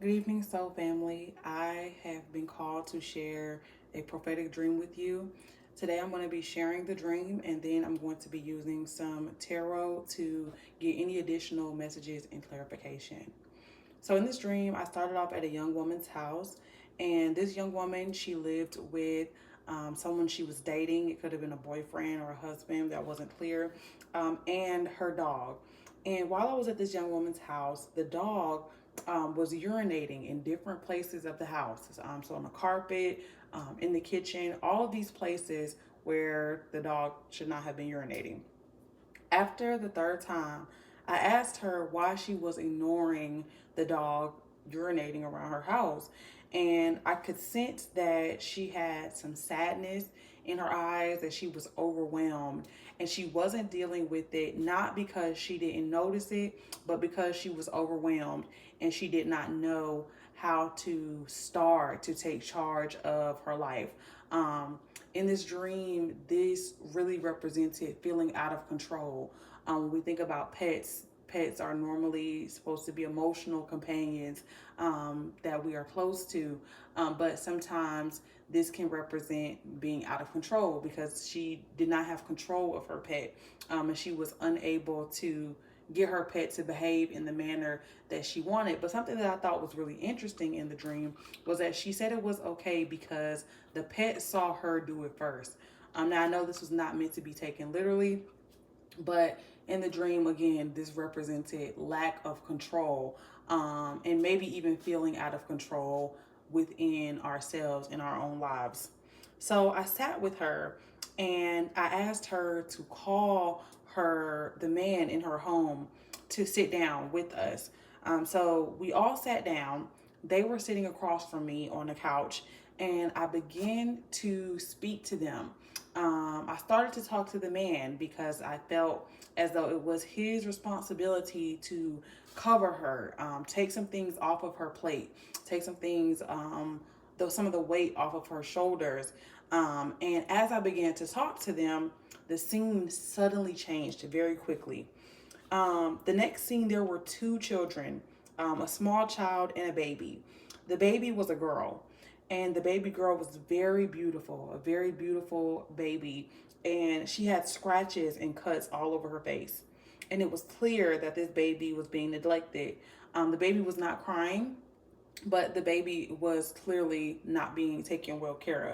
Good evening, Soul Family. I have been called to share a prophetic dream with you. Today, I'm going to be sharing the dream and then I'm going to be using some tarot to get any additional messages and clarification. So, in this dream, I started off at a young woman's house, and this young woman, she lived with someone she was dating. It could have been a boyfriend or a husband, that wasn't clear, and her dog. And while I was at this young woman's house, the dog was urinating in different places of the house. So on the carpet, in the kitchen, all of these places where the dog should not have been urinating. After the third time, I asked her why she was ignoring the dog urinating around her house. And I could sense that she had some sadness in her eyes, that she was overwhelmed. And she wasn't dealing with it, not because she didn't notice it, but because she was overwhelmed and she did not know how to start to take charge of her life. In this dream, this really represented feeling out of control. When we think about pets, pets are normally supposed to be emotional companions that we are close to, but sometimes this can represent being out of control because she did not have control of her pet, and she was unable to get her pet to behave in the manner that she wanted. But something that I thought was really interesting in the dream was that she said it was okay because the pet saw her do it first. Now I know this was not meant to be taken literally, but in the dream, again, this represented lack of control, and maybe even feeling out of control within ourselves in our own lives. So I sat with her and I asked her to call the man in her home to sit down with us. So we all sat down. They were sitting across from me on the couch, and I began to speak to them. I started to talk to the man because I felt as though it was his responsibility to cover her, take some things off of her plate, take some things, some of the weight off of her shoulders. And as I began to talk to them, the scene suddenly changed very quickly. The next scene, there were two children, a small child and a baby. The baby was a girl, and the baby girl was very beautiful, a very beautiful baby, and she had scratches and cuts all over her face. And it was clear that this baby was being neglected. The baby was not crying, but the baby was clearly not being taken well care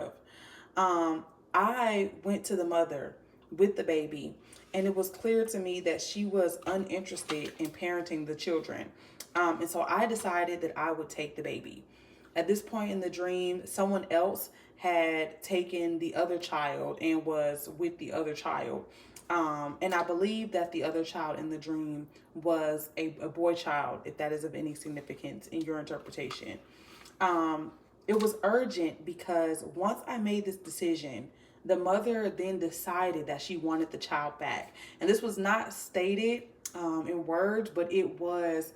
of. I went to the mother with the baby, and it was clear to me that she was uninterested in parenting the children. And so I decided that I would take the baby. At this point in the dream, someone else had taken the other child and was with the other child. And I believe that the other child in the dream was a boy child, if that is of any significance in your interpretation. It was urgent because once I made this decision, the mother then decided that she wanted the child back. And this was not stated in words, but it was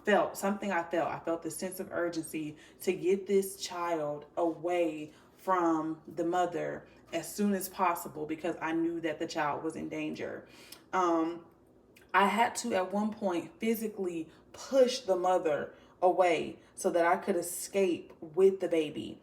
felt, something I felt. I felt the sense of urgency to get this child away from the mother as soon as possible because I knew that the child was in danger. I had to, at one point, physically push the mother away so that I could escape with the baby.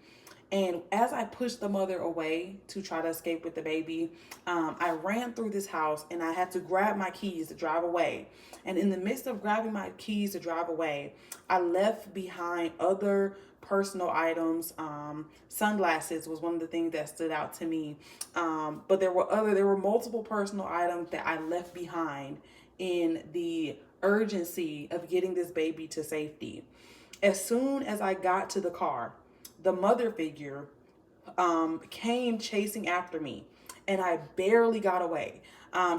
And as I pushed the mother away to try to escape with the baby, I ran through this house and I had to grab my keys to drive away. And in the midst of grabbing my keys to drive away, I left behind other personal items. Sunglasses was one of the things that stood out to me. But there were multiple personal items that I left behind in the urgency of getting this baby to safety. As soon as I got to the car, the mother figure came chasing after me, and I barely got away.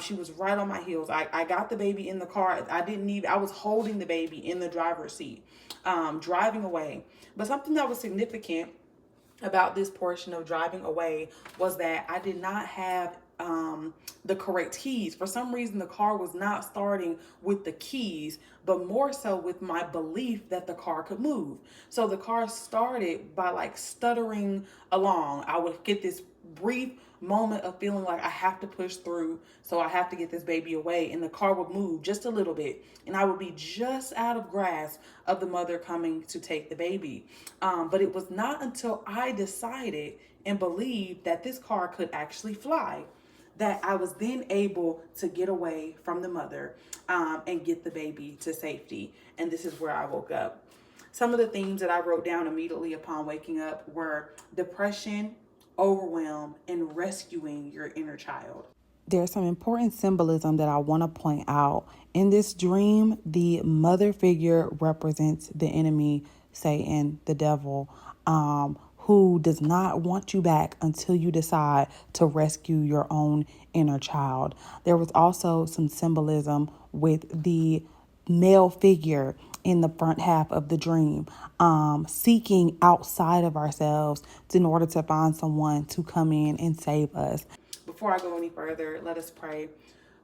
She was right on my heels. I got the baby in the car. I was holding the baby in the driver's seat, driving away. But something that was significant about this portion of driving away was that I did not have the correct keys. For some reason, the car was not starting with the keys, but more so with my belief that the car could move. So the car started by like stuttering along. I would get this brief moment of feeling like I have to push through, so I have to get this baby away, and the car would move just a little bit, and I would be just out of grasp of the mother coming to take the baby. But it was not until I decided and believed that this car could actually fly that I was then able to get away from the mother, and get the baby to safety. And this is where I woke up. Some of the themes that I wrote down immediately upon waking up were depression, overwhelm, and rescuing your inner child. There's some important symbolism that I want to point out. In this dream, the mother figure represents the enemy, Satan, the devil, who does not want you back until you decide to rescue your own inner child. There was also some symbolism with the male figure in the front half of the dream, seeking outside of ourselves in order to find someone to come in and save us. Before I go any further, let us pray.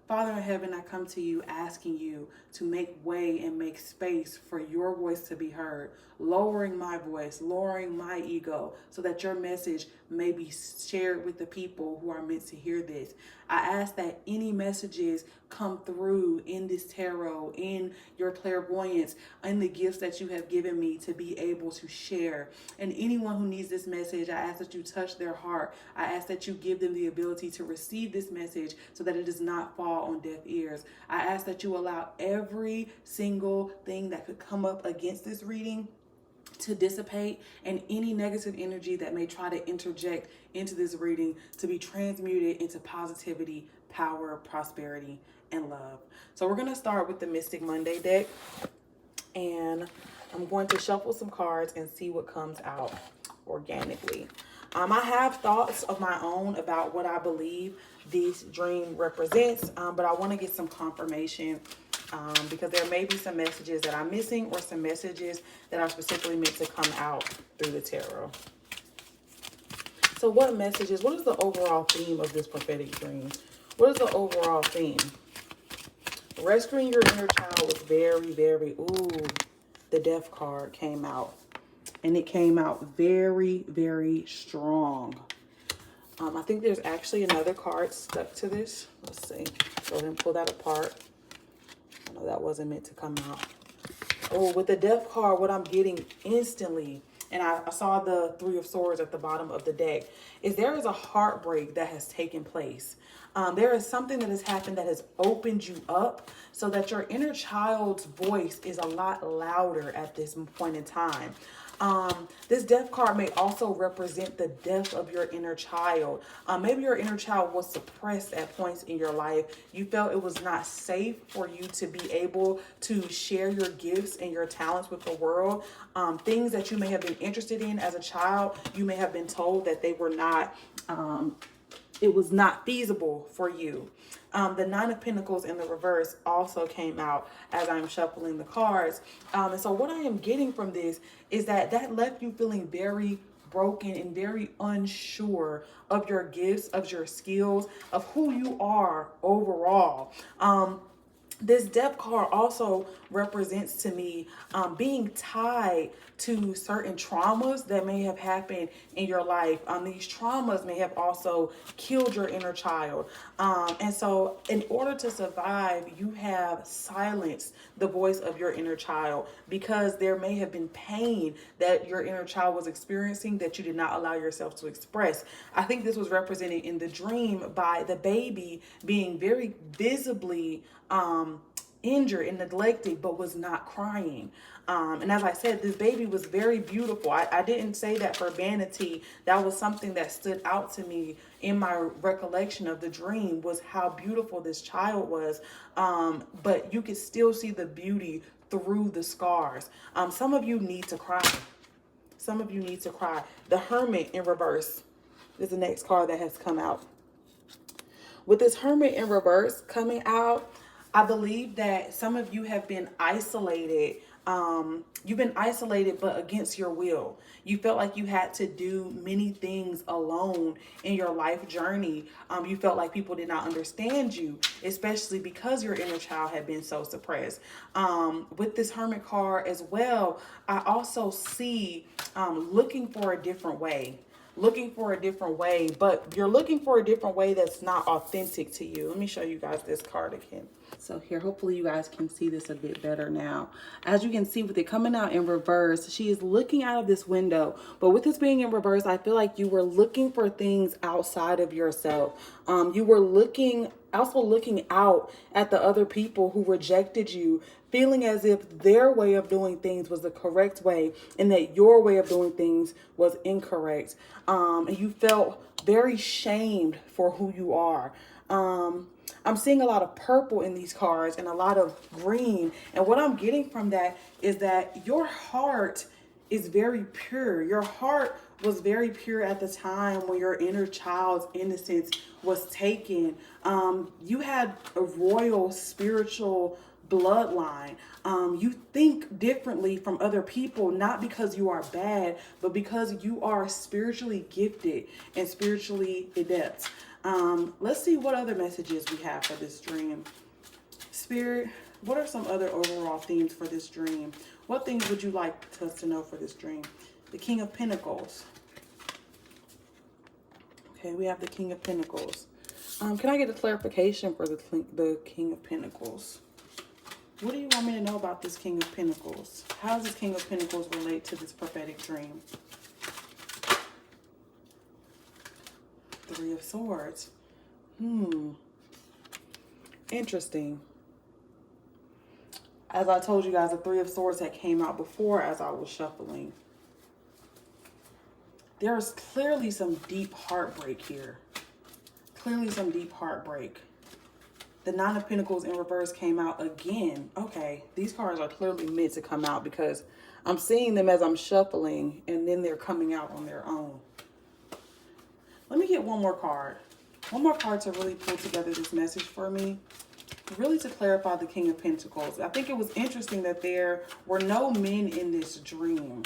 Father in heaven, I come to you asking you to make way and make space for your voice to be heard, lowering my voice, lowering my ego, so that your message may be shared with the people who are meant to hear this. I ask that any messages come through in this tarot, in your clairvoyance, in the gifts that you have given me to be able to share. And anyone who needs this message, I ask that you touch their heart. I ask that you give them the ability to receive this message so that it does not fall on deaf ears. I ask that you allow every single thing that could come up against this reading to dissipate, and any negative energy that may try to interject into this reading to be transmuted into positivity, power, prosperity, and love. So we're going to start with the Mystic Monday deck, and I'm going to shuffle some cards and see what comes out organically. I have thoughts of my own about what I believe this dream represents, but I want to get some confirmation, because there may be some messages that I'm missing, or some messages that are specifically meant to come out through the tarot. So what messages, what is the overall theme of this prophetic dream? What is the overall theme? Rescuing your inner child was very, very, the Death card came out. And it came out very, very strong. I think there's actually another card stuck to this. Let's see. Go ahead and pull that apart. I know that wasn't meant to come out. Oh, with the Death card, what I'm getting instantly, and I saw the Three of Swords at the bottom of the deck, is there is a heartbreak that has taken place. There is something that has happened that has opened you up so that your inner child's voice is a lot louder at this point in time. This Death card may also represent the death of your inner child. Maybe your inner child was suppressed at points in your life. You felt it was not safe for you to be able to share your gifts and your talents with the world. Things that you may have been interested in as a child, you may have been told that they were not, it was not feasible for you. The Nine of Pentacles in the reverse also came out as I'm shuffling the cards. And so what I am getting from this is that left you feeling very broken and very unsure of your gifts, of your skills, of who you are overall. This Death card also represents to me being tied to certain traumas that may have happened in your life. These traumas may have also killed your inner child. And so in order to survive, you have silenced the voice of your inner child because there may have been pain that your inner child was experiencing that you did not allow yourself to express. I think this was represented in the dream by the baby being very visibly injured and neglected, but was not crying. And as I said, this baby was very beautiful. I didn't say that for vanity. That was something that stood out to me in my recollection of the dream, was how beautiful this child was. But you could still see the beauty through the scars. Some of you need to cry. Some of you need to cry. The Hermit in reverse is the next card that has come out. With this Hermit in reverse coming out, I believe that some of you have been isolated. You've been isolated, but against your will. You felt like you had to do many things alone in your life journey. You felt like people did not understand you, especially because your inner child had been so suppressed. With this Hermit card as well, I also see looking for a different way. looking for a different way, but you're looking for a different way that's not authentic to you. Let me show you guys this card again. So here, hopefully you guys can see this a bit better now. As you can see with it coming out in reverse, she is looking out of this window. But with this being in reverse, I feel like you were looking for things outside of yourself. You were also looking out at the other people who rejected you, feeling as if their way of doing things was the correct way and that your way of doing things was incorrect. And you felt very shamed for who you are. I'm seeing a lot of purple in these cards and a lot of green. And what I'm getting from that is that your heart is very pure. Your heart was very pure at the time when your inner child's innocence was taken. You had a royal spiritual bloodline. You think differently from other people, not because you are bad, but because you are spiritually gifted and spiritually adept. Let's see what other messages we have for this dream. Spirit, what are some other overall themes for this dream? What things would you like us to know for this dream? The King of Pentacles. Okay, we have the King of Pentacles. Can I get a clarification for the King of Pentacles? What do you want me to know about this King of Pentacles? How does this King of Pentacles relate to this prophetic dream? Three of Swords. Interesting. As I told you guys, the Three of Swords that came out before as I was shuffling. There is clearly some deep heartbreak here. Clearly some deep heartbreak. The Nine of Pentacles in reverse came out again. Okay, these cards are clearly meant to come out because I'm seeing them as I'm shuffling and then they're coming out on their own. Let me get one more card. One more card to really pull together this message for me. Really to clarify the King of Pentacles. I think it was interesting that there were no men in this dream.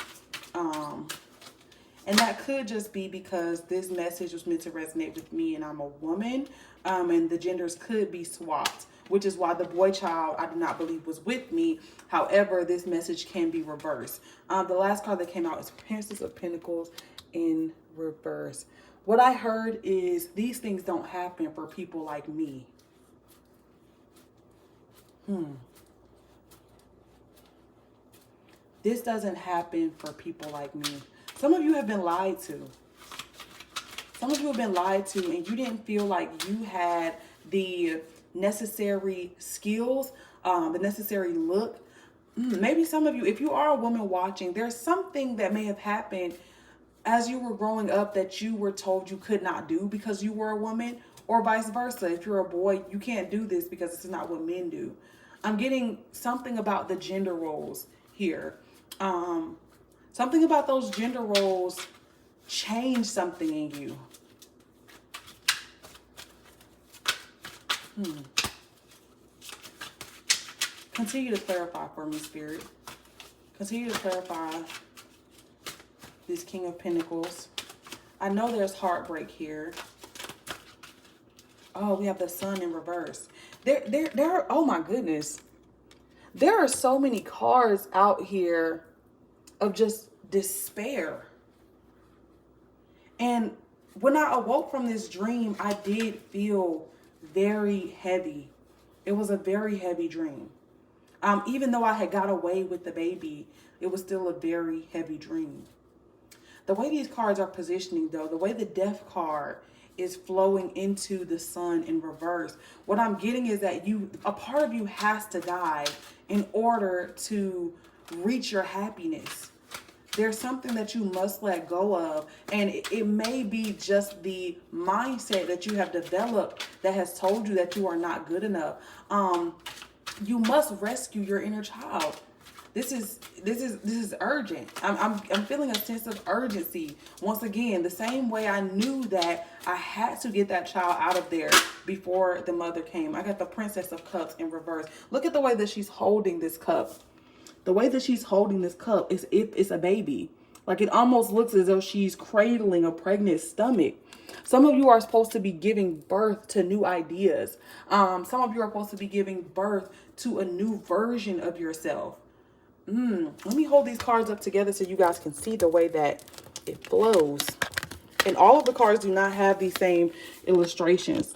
And that could just be because this message was meant to resonate with me and I'm a woman. And the genders could be swapped, which is why the boy child I do not believe was with me. However, this message can be reversed. The last card that came out is Princess of Pentacles in reverse. What I heard is these things don't happen for people like me. This doesn't happen for people like me. Some of you have been lied to. Some of you have been lied to and you didn't feel like you had the necessary skills, the necessary look. Maybe some of you, if you are a woman watching, there's something that may have happened as you were growing up that you were told you could not do because you were a woman, or vice versa. If you're a boy, you can't do this because this is not what men do. I'm getting something about the gender roles here. Something about those gender roles changed something in you. Continue to clarify for me, Spirit. Continue to clarify this King of Pentacles. I know there's heartbreak here. Oh, we have the Sun in reverse. There, oh my goodness. There are so many cards out here of just despair. And when I awoke from this dream, I did feel very heavy. It was a very heavy dream. Even though I had got away with the baby, it was still a very heavy dream. The way these cards are positioning, though, the way the Death card is flowing into the Sun in reverse, what I'm getting is that a part of you has to die in order to reach your happiness. There's something that you must let go of, and it may be just the mindset that you have developed that has told you that you are not good enough. You must rescue your inner child. This is urgent. I'm feeling a sense of urgency. Once again, the same way I knew that I had to get that child out of there before the mother came. I got the Princess of Cups in reverse. Look at the way that she's holding this cup. The way that she's holding this cup is if it's a baby. Like it almost looks as though she's cradling a pregnant stomach. Some of you are supposed to be giving birth to new ideas. Some of you are supposed to be giving birth to a new version of yourself. Let me hold these cards up together so you guys can see the way that it flows. And all of the cards do not have these same illustrations.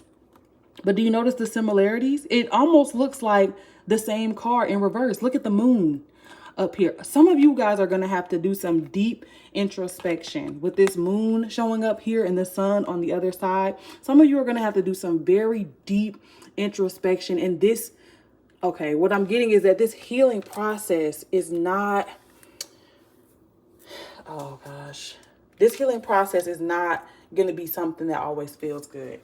But do you notice the similarities? It almost looks like the same card in reverse. Look at the moon up here. Some of you guys are going to have to do some deep introspection with this moon showing up here and the sun on the other side. Some of you are going to have to do some very deep introspection. And this, okay, what I'm getting is that this healing process is not, oh gosh, this healing process is not going to be something that always feels good.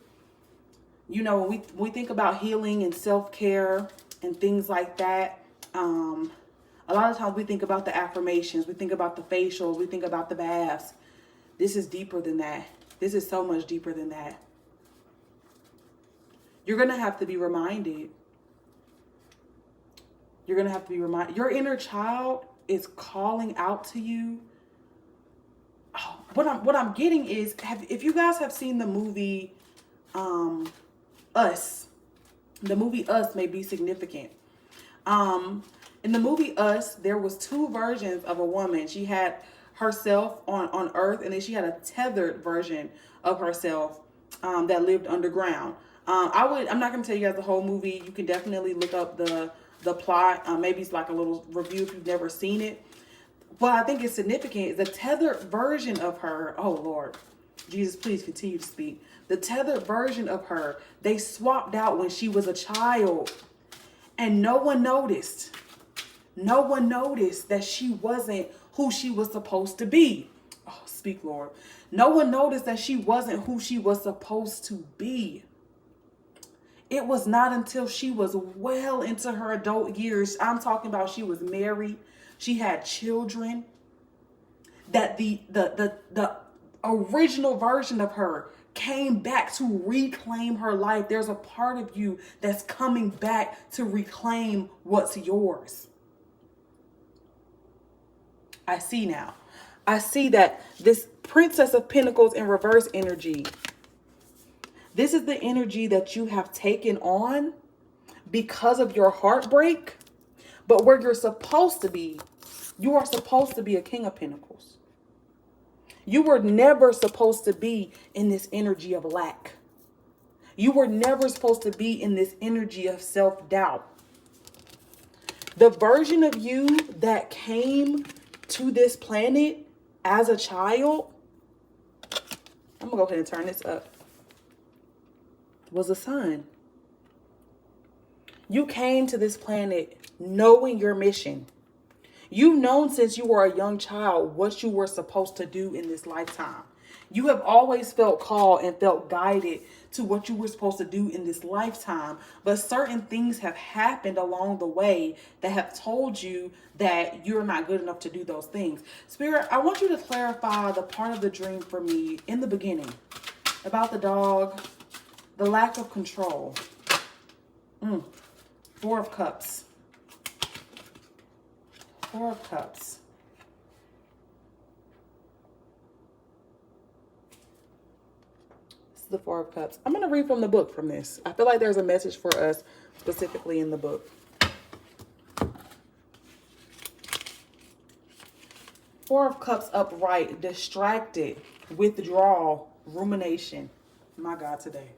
You know, when we think about healing and self-care and things like that, a lot of times we think about the affirmations, we think about the facials, we think about the baths. This is deeper than that. This is so much deeper than that. You're going to have to be reminded. You're going to have to be reminded. Your inner child is calling out to you. Oh, what I'm getting is, if you guys have seen the movie Us, the movie Us may be significant. In the movie Us, there was two versions of a woman. She had herself on Earth, and then she had a tethered version of herself that lived underground. I'm not going to tell you guys the whole movie. You can definitely look up the plot. Maybe it's like a little review if you've never seen it. What I think is significant is the tethered version of her. Oh, Lord. Jesus, please continue to speak. The tethered version of her, they swapped out when she was a child. And no one noticed. No one noticed that she wasn't who she was supposed to be. Oh, speak, Lord. No one noticed that she wasn't who she was supposed to be. It was not until she was well into her adult years, I'm talking about she was married, she had children, that the original version of her came back to reclaim her life. There's a part of you that's coming back to reclaim what's yours. I see now. I see that this Princess of Pentacles in reverse energy, this is the energy that you have taken on because of your heartbreak. But where you're supposed to be, you are supposed to be a King of Pentacles. You were never supposed to be in this energy of lack. You were never supposed to be in this energy of self-doubt. The version of you that came to this planet as a child, I'm going to go ahead and turn this up, was a son. You came to this planet knowing your mission. You've known since you were a young child what you were supposed to do in this lifetime. You have always felt called and felt guided to what you were supposed to do in this lifetime. But certain things have happened along the way that have told you that you're not good enough to do those things. Spirit, I want you to clarify the part of the dream for me in the beginning about the dog, the lack of control. Four of Cups. Four of Cups. This is the Four of Cups. I'm going to read from the book from this. I feel like there's a message for us specifically in the book. Four of Cups upright, distracted, withdrawal, rumination. My God, today.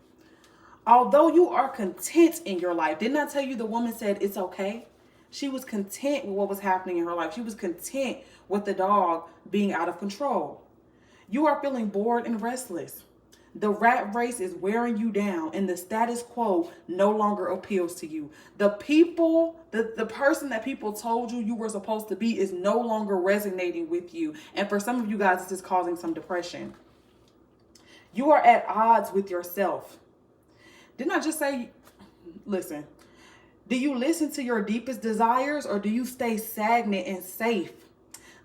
Although you are content in your life, didn't I tell you the woman said it's okay? She was content with what was happening in her life. She was content with the dog being out of control. You are feeling bored and restless. The rat race is wearing you down, and the status quo no longer appeals to you. The person that people told you were supposed to be is no longer resonating with you. And for some of you guys, this is causing some depression. You are at odds with yourself. Didn't I just say, listen, do you listen to your deepest desires, or do you stay stagnant and safe?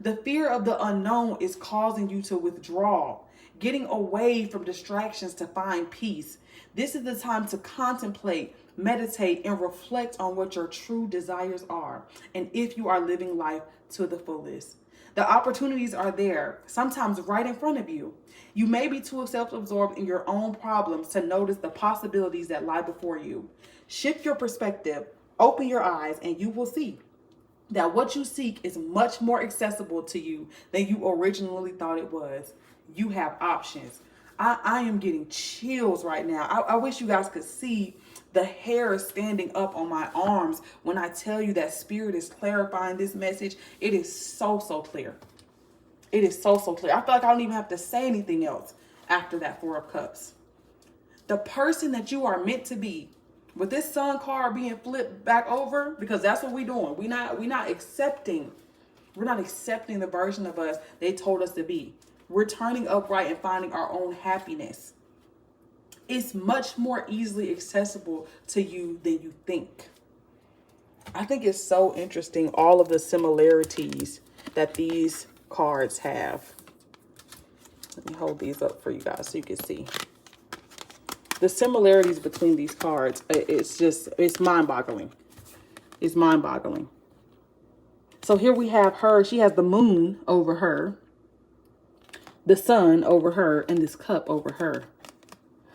The fear of the unknown is causing you to withdraw, getting away from distractions to find peace. This is the time to contemplate, meditate, and reflect on what your true desires are, and if you are living life to the fullest. The opportunities are there, sometimes right in front of you. You may be too self-absorbed in your own problems to notice the possibilities that lie before you. Shift your perspective, open your eyes, and you will see that what you seek is much more accessible to you than you originally thought it was. You have options. I am getting chills right now. I wish you guys could see the hair standing up on my arms when I tell you that Spirit is clarifying this message. It is so, so clear. It is so, so clear. I feel like I don't even have to say anything else after that Four of Cups. The person that you are meant to be, with this Sun card being flipped back over, because that's what we're doing. We're not accepting the version of us they told us to be. We're turning upright and finding our own happiness. It's much more easily accessible to you than you think. I think it's so interesting, all of the similarities that these cards have. Let me hold these up for you guys so you can see. The similarities between these cards, it's mind-boggling. It's mind-boggling. So here we have her. She has the moon over her, the sun over her, and this cup over her.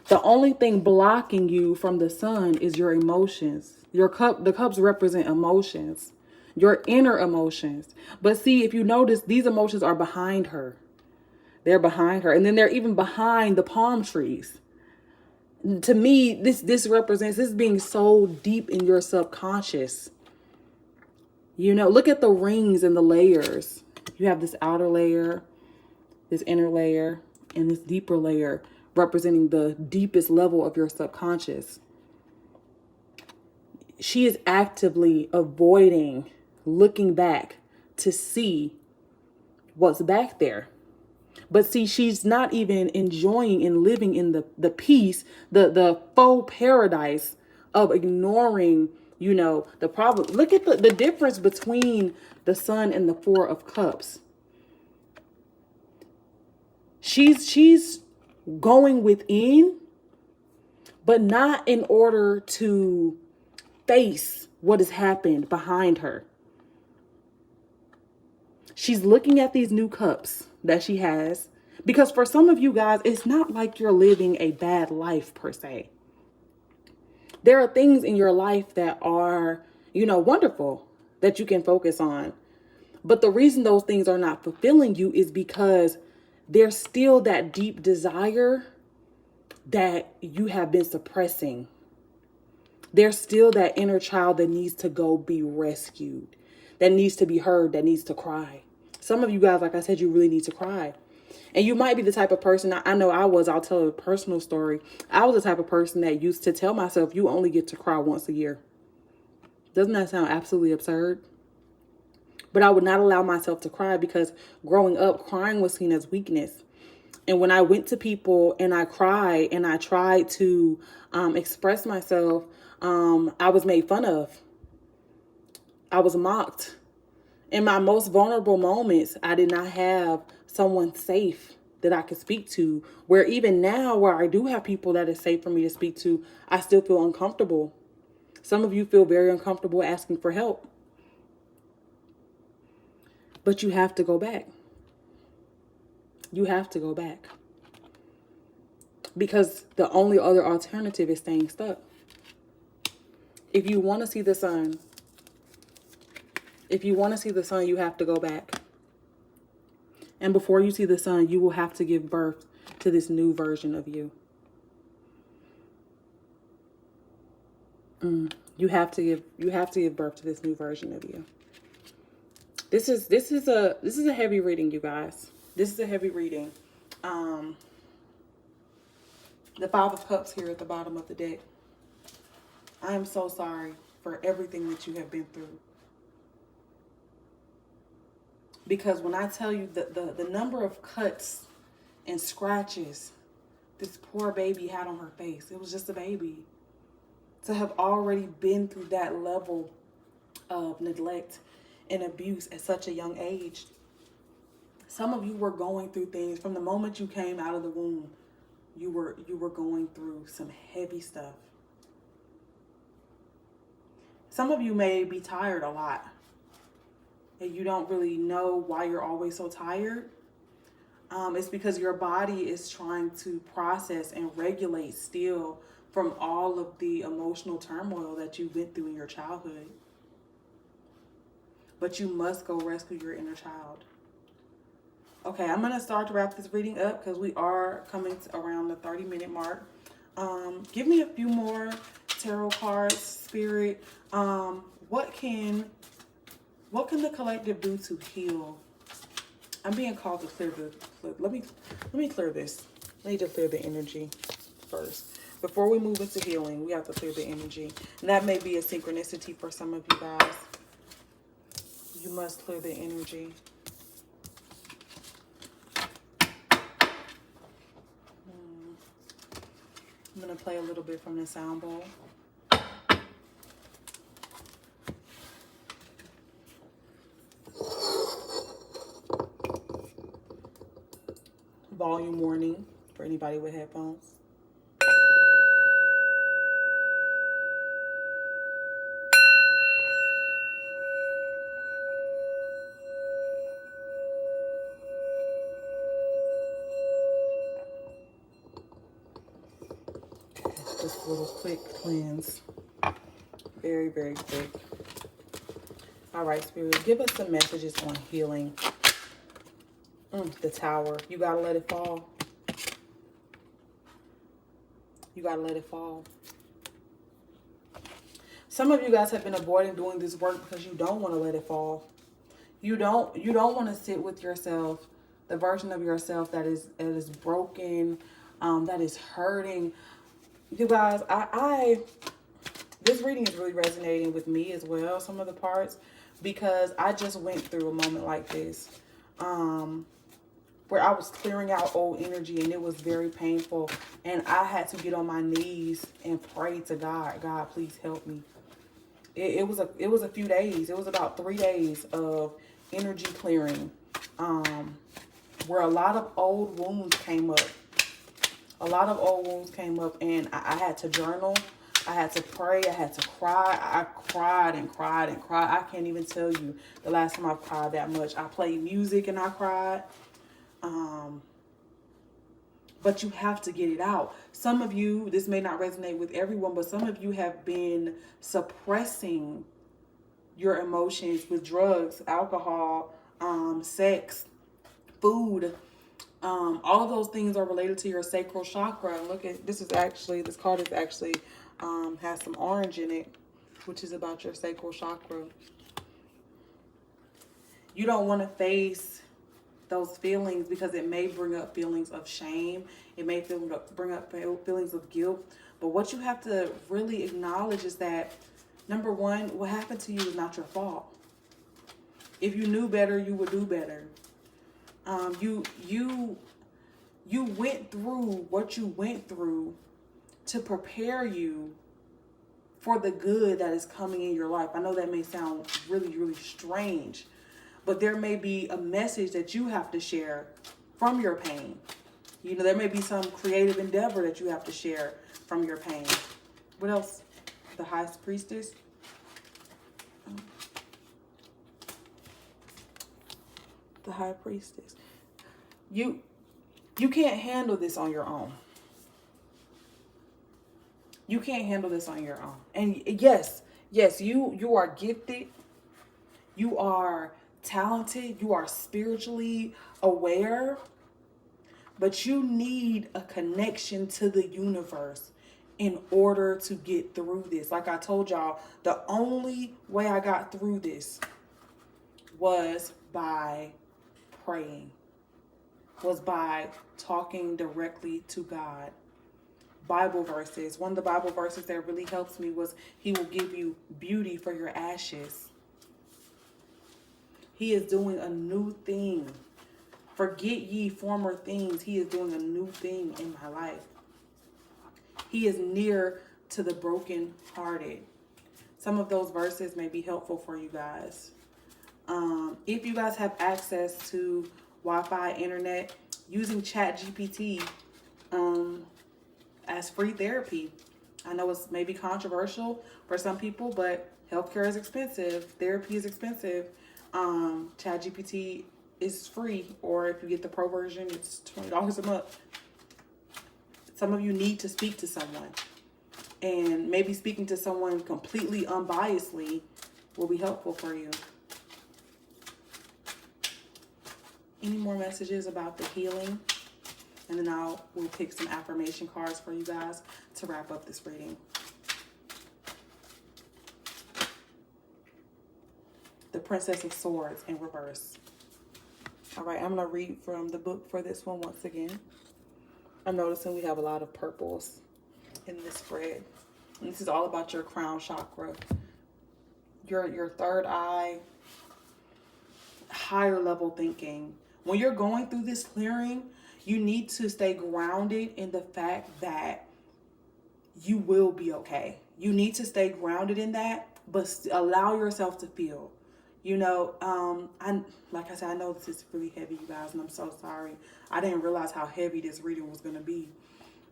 The only thing blocking you from the sun is your emotions. The cups represent emotions, your inner emotions. But see, if you notice, these emotions are behind her. They're behind her. And then they're even behind the palm trees. To me, this represents this being so deep in your subconscious. You know, look at the rings and the layers. You have this outer layer, this inner layer, and this deeper layer representing the deepest level of your subconscious. She is actively avoiding looking back to see what's back there. But see, she's not even enjoying and living in the peace, the faux paradise of ignoring, you know, the problem. Look at the difference between the Sun and the Four of Cups. She's going within, but not in order to face what has happened behind her. She's looking at these new cups that she has, because for some of you guys, it's not like you're living a bad life per se. There are things in your life that are, you know, wonderful that you can focus on. But the reason those things are not fulfilling you is because there's still that deep desire that you have been suppressing. There's still that inner child that needs to go be rescued, that needs to be heard, that needs to cry. Some of you guys, like I said, you really need to cry. And you might be the type of person, I know I'll tell a personal story. I was the type of person that used to tell myself, you only get to cry once a year. Doesn't that sound absolutely absurd? But I would not allow myself to cry because growing up, crying was seen as weakness. And when I went to people and I cried and I tried to express myself, I was made fun of. I was mocked. In my most vulnerable moments, I did not have someone safe that I could speak to. Where even now, where I do have people that is safe for me to speak to, I still feel uncomfortable. Some of you feel very uncomfortable asking for help. But you have to go back. You have to go back. Because the only other alternative is staying stuck. If you want to see the sun, you have to go back. And before you see the sun, you will have to give birth to this new version of you. You have to give birth to this new version of you. This is a heavy reading, you guys. This is a heavy reading. The Five of Cups here at the bottom of the deck. I am so sorry for everything that you have been through. Because when I tell you the number of cuts and scratches this poor baby had on her face, it was just a baby. To have already been through that level of neglect and abuse at such a young age. Some of you were going through things from the moment you came out of the womb. You were going through some heavy stuff. Some of you may be tired a lot. And you don't really know why you're always so tired. It's because your body is trying to process and regulate still from all of the emotional turmoil that you went through in your childhood. But you must go rescue your inner child. Okay, I'm going to start to wrap this reading up because we are coming to around the 30-minute mark. Give me a few more tarot cards, Spirit. What can the collective do to heal? I'm being called to clear let me clear this. I need to clear the energy first. Before we move into healing, we have to clear the energy. And that may be a synchronicity for some of you guys. You must clear the energy. I'm going to play a little bit from the sound bowl. Volume warning for anybody with headphones. Just a little quick cleanse. Very, very quick. All right, Spirit, give us some messages on healing. The Tower. You got to let it fall. You got to let it fall. Some of you guys have been avoiding doing this work because you don't want to let it fall. You don't want to sit with yourself, the version of yourself that is broken, that is hurting. You guys, this reading is really resonating with me as well, some of the parts, because I just went through a moment like this, where I was clearing out old energy, and it was very painful, and I had to get on my knees and pray to God. God, please help me. It was a few days. It was about 3 days of energy clearing, where a lot of old wounds came up. A lot of old wounds came up, and I had to journal. I had to pray. I had to cry. I cried and cried and cried. I can't even tell you the last time I've cried that much. I played music and I cried. But you have to get it out. Some of you, this may not resonate with everyone, but some of you have been suppressing your emotions with drugs, alcohol, sex, food. All of those things are related to your sacral chakra. Look at this card is actually has some orange in it, which is about your sacral chakra. You don't want to face those feelings because it may bring up feelings of shame. It may bring up feelings of guilt. But what you have to really acknowledge is that, number one, what happened to you is not your fault. If you knew better, you would do better. You went through what you went through to prepare you for the good that is coming in your life. I know that may sound really, really strange, but there may be a message that you have to share from your pain. You know, there may be some creative endeavor that you have to share from your pain. What else? The High Priestess. The High Priestess. You can't handle this on your own. You can't handle this on your own. And yes, you are gifted. You are talented. You are spiritually aware. But you need a connection to the universe in order to get through this. Like I told y'all, the only way I got through this was by praying, was by talking directly to God. Bible verses. One of the Bible verses that really helps me was, He will give you beauty for your ashes. He is doing a new thing. Forget ye former things. He is doing a new thing in my life. He is near to the brokenhearted. Some of those verses may be helpful for you guys. If you guys have access to Wi-Fi, internet, using ChatGPT as free therapy. I know it's maybe controversial for some people, but healthcare is expensive. Therapy is expensive. ChatGPT is free, or if you get the pro version, it's $20 a month. Some of you need to speak to someone, and maybe speaking to someone completely unbiasedly will be helpful for you. any more messages about the healing. And then we'll pick some affirmation cards for you guys to wrap up this reading. The Princess of Swords in reverse. All right, I'm going to read from the book for this one once again. I'm noticing we have a lot of purples in this spread. And this is all about your crown chakra, your third eye, higher level thinking. When you're going through this clearing, you need to stay grounded in the fact that you will be okay. You need to stay grounded in that, but allow yourself to feel. You know, like I said, I know this is really heavy, you guys, and I'm so sorry. I didn't realize how heavy this reading was going to be.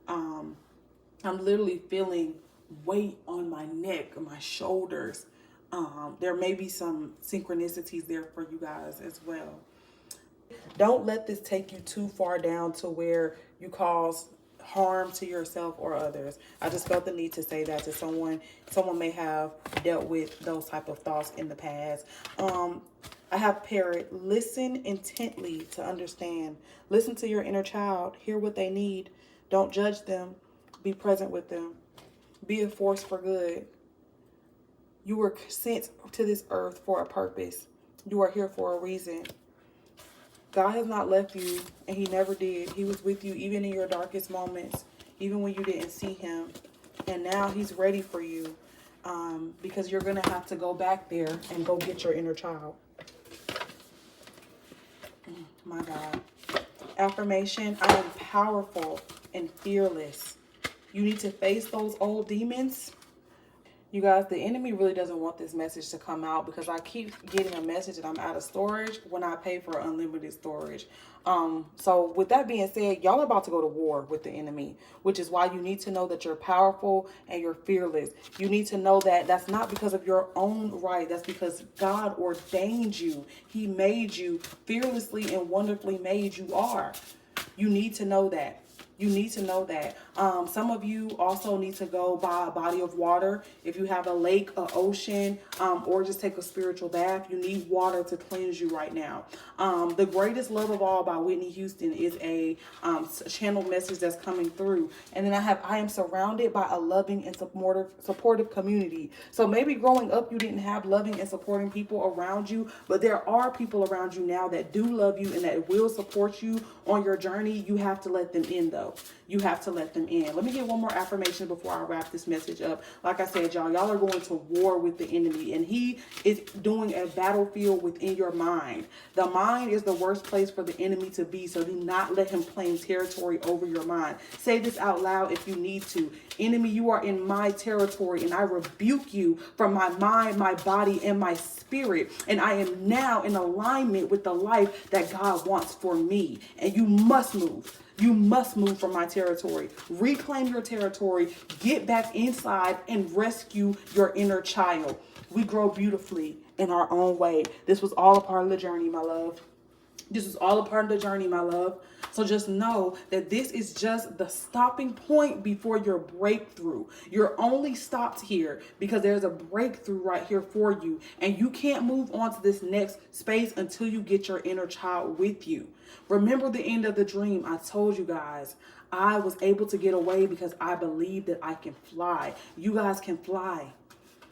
I'm literally feeling weight on my neck, on my shoulders. There may be some synchronicities there for you guys as well. Don't let this take you too far down to where you cause harm to yourself or others. I just felt the need to say that to someone. Someone may have dealt with those type of thoughts in the past. I have Parrot. Listen intently to understand. Listen to your inner child. Hear what they need. Don't judge them. Be present with them. Be a force for good. You were sent to this earth for a purpose. You are here for a reason. God has not left you, and he never did. He was with you even in your darkest moments, even when you didn't see him. And now he's ready for you, because you're going to have to go back there and go get your inner child. My God. Affirmation: I am powerful and fearless. You need to face those old demons. You guys, the enemy really doesn't want this message to come out because I keep getting a message that I'm out of storage when I pay for unlimited storage. So with that being said, y'all are about to go to war with the enemy, which is why you need to know that you're powerful and you're fearless. You need to know that that's not because of your own right. That's because God ordained you. He made you fearlessly and wonderfully made you are. You need to know that. You need to know that. Some of you also need to go by a body of water. If you have a lake, an ocean, or just take a spiritual bath, you need water to cleanse you right now. The Greatest Love of All by Whitney Houston is a channeled message that's coming through. And then I am surrounded by a loving and supportive community. So maybe growing up you didn't have loving and supporting people around you, but there are people around you now that do love you and that will support you on your journey. You have to let them in though. You have to let them in. Let me get one more affirmation before I wrap this message up. Like I said, y'all are going to war with the enemy, and he is doing a battlefield within your mind. The mind is the worst place for the enemy to be, so do not let him claim territory over your mind. Say this out loud if you need to. Enemy, you are in my territory, and I rebuke you from my mind, my body, and my spirit. And I am now in alignment with the life that God wants for me. And you must move. You must move from my territory. Reclaim your territory. Get back inside and rescue your inner child. We grow beautifully in our own way. This was all a part of the journey, my love. This is all a part of the journey, my love. So just know that this is just the stopping point before your breakthrough. You're only stopped here because there's a breakthrough right here for you. And you can't move on to this next space until you get your inner child with you. Remember the end of the dream. I told you guys, I was able to get away because I believe that I can fly. You guys can fly.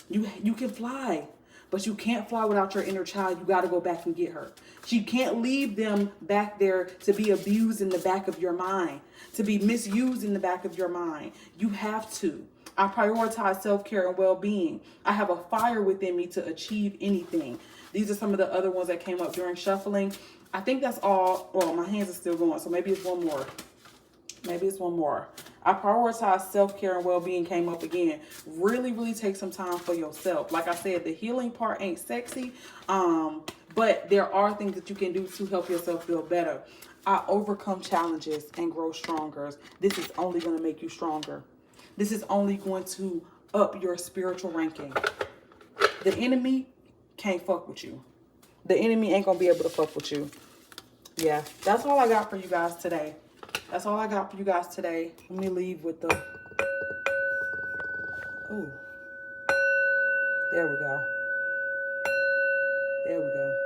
You can fly. But you can't fly without your inner child. You got to go back and get her. She can't leave them back there to be abused in the back of your mind, to be misused in the back of your mind. You have to. I prioritize self-care and well-being. I have a fire within me to achieve anything. These are some of the other ones that came up during shuffling. I think that's all. Well, my hands are still going, so maybe it's one more. Maybe it's one more. I prioritize self-care and well-being came up again. Really, really take some time for yourself. Like I said, the healing part ain't sexy, but there are things that you can do to help yourself feel better. I overcome challenges and grow stronger. This is only going to make you stronger. This is only going to up your spiritual ranking. The enemy can't fuck with you. The enemy ain't going to be able to fuck with you. Yeah, that's all I got for you guys today. That's all I got for you guys today. Let me leave with the... Ooh. There we go. There we go.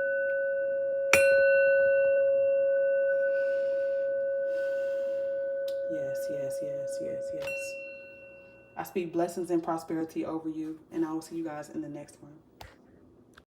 I speak blessings and prosperity over you, and I will see you guys in the next one.